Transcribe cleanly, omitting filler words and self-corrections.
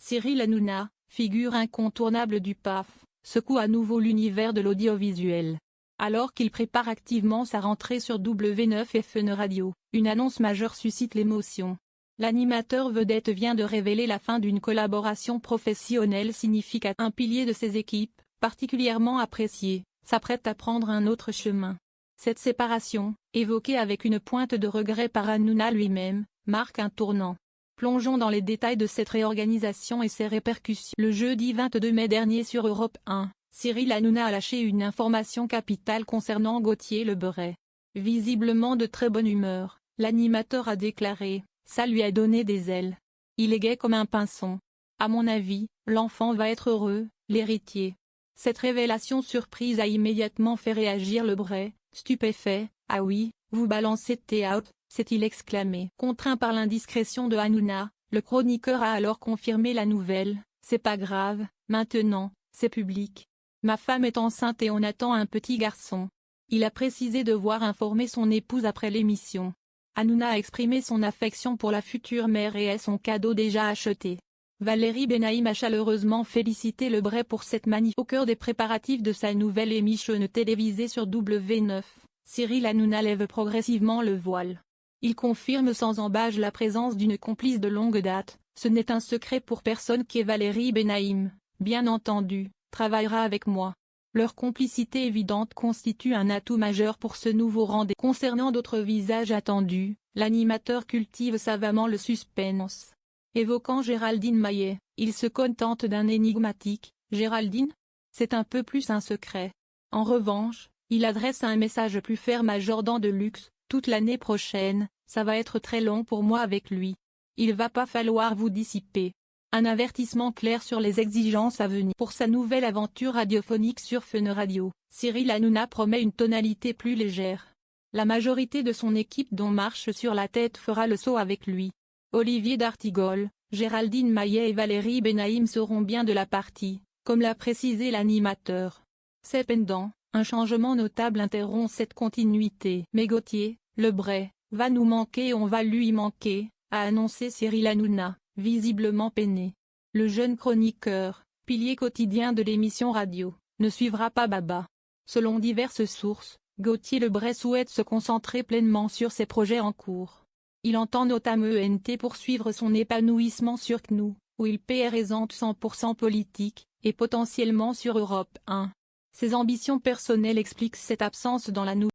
Cyril Hanouna, figure incontournable du PAF, secoue à nouveau l'univers de l'audiovisuel. Alors qu'il prépare activement sa rentrée sur W9 et Fun Radio, une annonce majeure suscite l'émotion. L'animateur vedette vient de révéler la fin d'une collaboration professionnelle significative. Un pilier de ses équipes, particulièrement apprécié, s'apprête à prendre un autre chemin. Cette séparation, évoquée avec une pointe de regret par Hanouna lui-même, marque un tournant. Plongeons dans les détails de cette réorganisation et ses répercussions. Le jeudi 22 mai dernier sur Europe 1, Cyril Hanouna a lâché une information capitale concernant Gauthier Lebret. Visiblement de très bonne humeur, l'animateur a déclaré « Ça lui a donné des ailes. Il est gai comme un pinson. À mon avis, l'enfant va être heureux, l'héritier. » Cette révélation surprise a immédiatement fait réagir Lebret, stupéfait. « Ah oui, vous balancez théâtre », s'est-il exclamé. Contraint par l'indiscrétion de Hanouna, le chroniqueur a alors confirmé la nouvelle. « C'est pas grave, maintenant, c'est public. Ma femme est enceinte et on attend un petit garçon. » Il a précisé devoir informer son épouse après l'émission. Hanouna a exprimé son affection pour la future mère et est son cadeau déjà acheté. Valérie Benaïm a chaleureusement félicité Lebret pour cette manif. Au cœur des préparatifs de sa nouvelle émission télévisée sur W9, Cyril Hanouna lève progressivement le voile. Il confirme sans embâche la présence d'une complice de longue date. « Ce n'est un secret pour personne qu'est Valérie Benaïm, bien entendu, travaillera avec moi. » Leur complicité évidente constitue un atout majeur pour ce nouveau rendez-vous. Concernant d'autres visages attendus, l'animateur cultive savamment le suspense. Évoquant Géraldine Maillet, il se contente d'un énigmatique « Géraldine ?» C'est un peu plus un secret. En revanche, il adresse un message plus ferme à Jordan Deluxe: « Toute l'année prochaine, ça va être très long pour moi avec lui. Il va pas falloir vous dissiper. » Un avertissement clair sur les exigences à venir. Pour sa nouvelle aventure radiophonique sur Fun Radio, Cyril Hanouna promet une tonalité plus légère. La majorité de son équipe dont Marche sur la tête fera le saut avec lui. Olivier d'Artigol, Géraldine Maillet et Valérie Benaïm seront bien de la partie, comme l'a précisé l'animateur. Cependant, un changement notable interrompt cette continuité. « Mais Gauthier Lebret va nous manquer et on va lui manquer », a annoncé Cyril Hanouna, visiblement peiné. Le jeune chroniqueur, pilier quotidien de l'émission radio, ne suivra pas Baba. Selon diverses sources, Gauthier Lebret souhaite se concentrer pleinement sur ses projets en cours. Il entend notamment poursuivre son épanouissement sur CNOU, où il présente 100% politique, et potentiellement sur Europe 1. Ses ambitions personnelles expliquent cette absence dans la nouvelle.